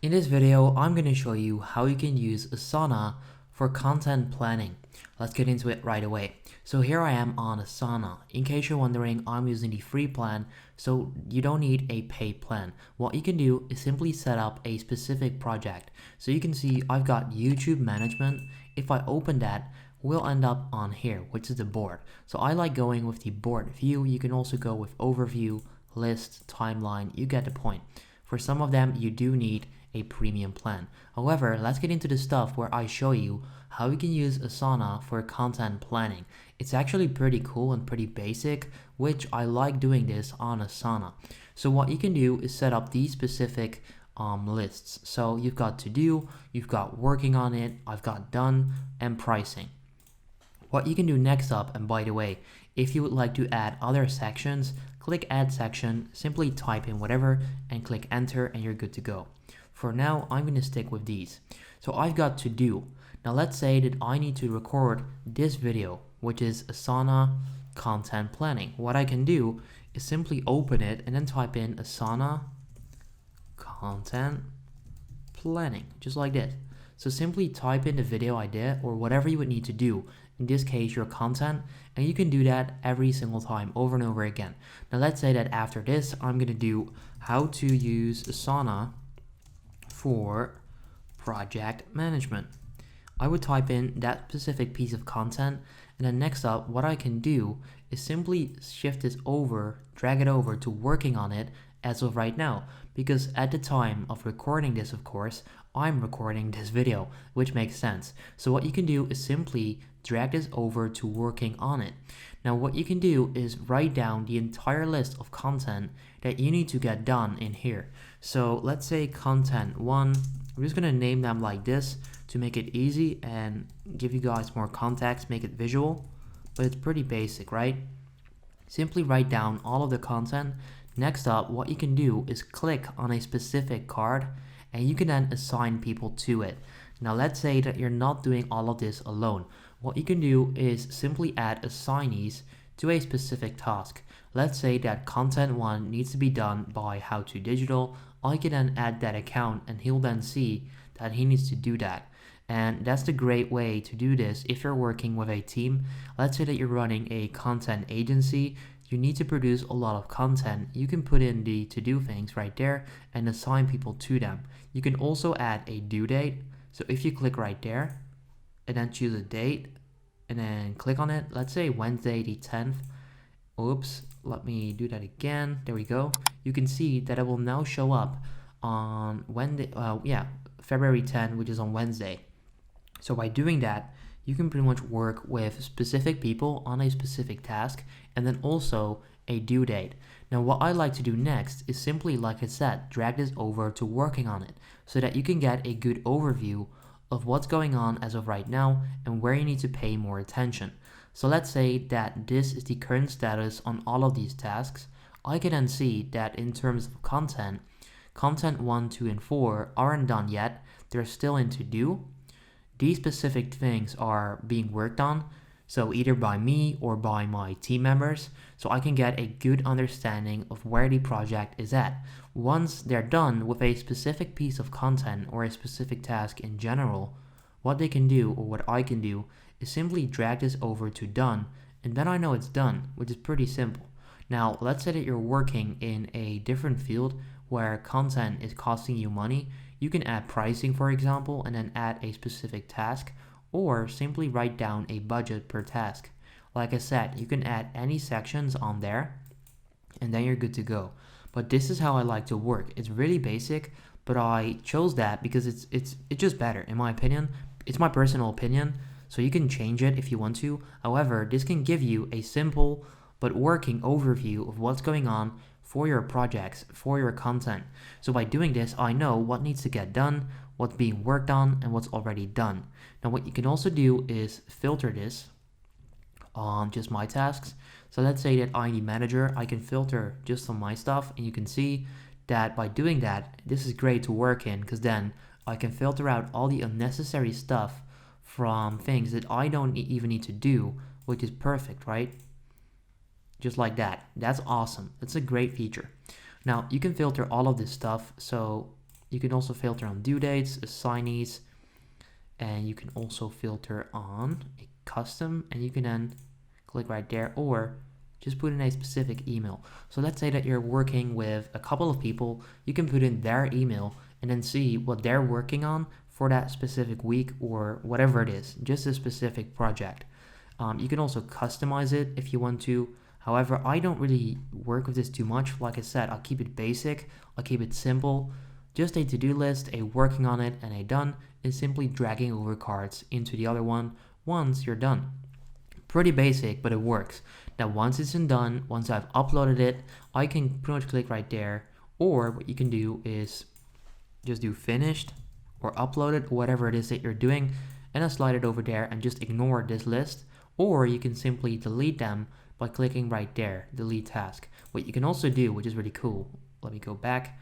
In this video, I'm going to show you how you can use Asana for content planning. Let's get into it right away. So here I am on Asana. In case you're wondering, I'm using the free plan, so you don't need a paid plan. What you can do is simply set up a specific project. So you can see I've got YouTube management. If I open that, we'll end up on here, which is the board. So I like going with the board view. You can also go with overview, list, timeline. You get the point. For some of them, you do need a premium plan. However, let's get into the stuff where I show you how you can use Asana for content planning. It's actually pretty cool and pretty basic, which I like doing this on Asana. So what you can do is set up these specific lists. So you've got to do, you've got working on it, I've got done, and pricing. What you can do next up, and by the way, if you would like to add other sections, click add section, simply type in whatever and click enter and you're good to go. For now, I'm going to stick with these. So I've got to do. Now let's say that I need to record this video, which is Asana content planning. What I can do is simply open it and then type in Asana content planning, just like this. So simply type in the video idea or whatever you would need to do, in this case your content, and you can do that every single time over and over again. Now let's say that after this I'm going to do how to use Asana for project management. I would type in that specific piece of content, and then next up what I can do is simply shift this over, drag it over to working on it as of right now, because at the time of recording this, of course, I'm recording this video, which makes sense. So what you can do is simply drag this over to working on it. Now what you can do is write down the entire list of content that you need to get done in here. So let's say content 1, I'm just going to name them like this to make it easy and give you guys more context, make it visual, but it's pretty basic, right? Simply write down all of the content. Next up, what you can do is click on a specific card and you can then assign people to it. Now let's say that you're not doing all of this alone. What you can do is simply add assignees to a specific task. Let's say that content 1 needs to be done by How to Digital. I can then add that account and he'll then see that he needs to do that. And that's the great way to do this if you're working with a team. Let's say that you're running a content agency. You need to produce a lot of content. You can put in the to-do things right there and assign people to them. You can also add a due date. So if you click right there and then choose a date and then click on it, let's say Wednesday the 10th. Oops, let me do that again. There we go. You can see that it will now show up on Wednesday, February 10, which is on Wednesday. So by doing that, you can pretty much work with specific people on a specific task and then also a due date. Now what I like to do next is simply, like I said, drag this over to working on it so that you can get a good overview of what's going on as of right now and where you need to pay more attention. So let's say that this is the current status on all of these tasks. I can then see that in terms of content 1, 2, and 4 aren't done yet. They're still in to do. These specific things are being worked on, so either by me or by my team members, so I can get a good understanding of where the project is at. Once they're done with a specific piece of content or a specific task in general, what they can do, or what I can do, is simply drag this over to done, and then I know it's done, which is pretty simple. Now, let's say that you're working in a different field where content is costing you money. You can add pricing, for example, and then add a specific task, or simply write down a budget per task. Like I said, you can add any sections on there, and then you're good to go. But this is how I like to work. It's really basic, but I chose that because it's just better, in my opinion. It's my personal opinion, so you can change it if you want to. However, this can give you a simple but working overview of what's going on for your projects, for your content. So by doing this, I know what needs to get done, what's being worked on, and what's already done. Now what you can also do is filter this on just my tasks. So let's say that I'm the manager, I can filter just on my stuff, and you can see that by doing that, this is great to work in because then I can filter out all the unnecessary stuff from things that I don't even need to do, which is perfect, right? Just like that. That's awesome. That's a great feature. Now you can filter all of this stuff. So You can also filter on due dates, assignees, and you can also filter on a custom, and you can then click right there, or just put in a specific email. So let's say that you're working with a couple of people, you can put in their email and then see what they're working on for that specific week or whatever it is, just a specific project. You can also customize it if you want to. However, I don't really work with this too much. Like I said, I'll keep it basic, I'll keep it simple. Just a to-do list, a working on it, and a done, is simply dragging over cards into the other one once you're done. Pretty basic, but it works. Now once it's done, once I've uploaded it, I can pretty much click right there, or what you can do is just do finished or uploaded, whatever it is that you're doing, and then slide it over there and just ignore this list, or you can simply delete them by clicking right there, delete task. What you can also do, which is really cool, let me go back,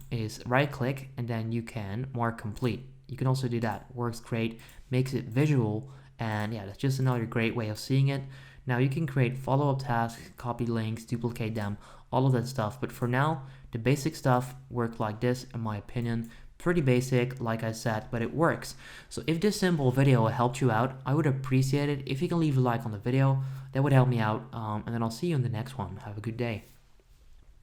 is right click and then you can mark complete. You can also do that, works great, makes it visual, and yeah, that's just another great way of seeing it. Now you can create follow-up tasks, copy links, duplicate them, all of that stuff. But for now, the basic stuff works like this, in my opinion. Pretty basic, like I said, but it works. So if this simple video helped you out, I would appreciate it if you can leave a like on the video. That would help me out. And then I'll see you in the next one. Have a good day.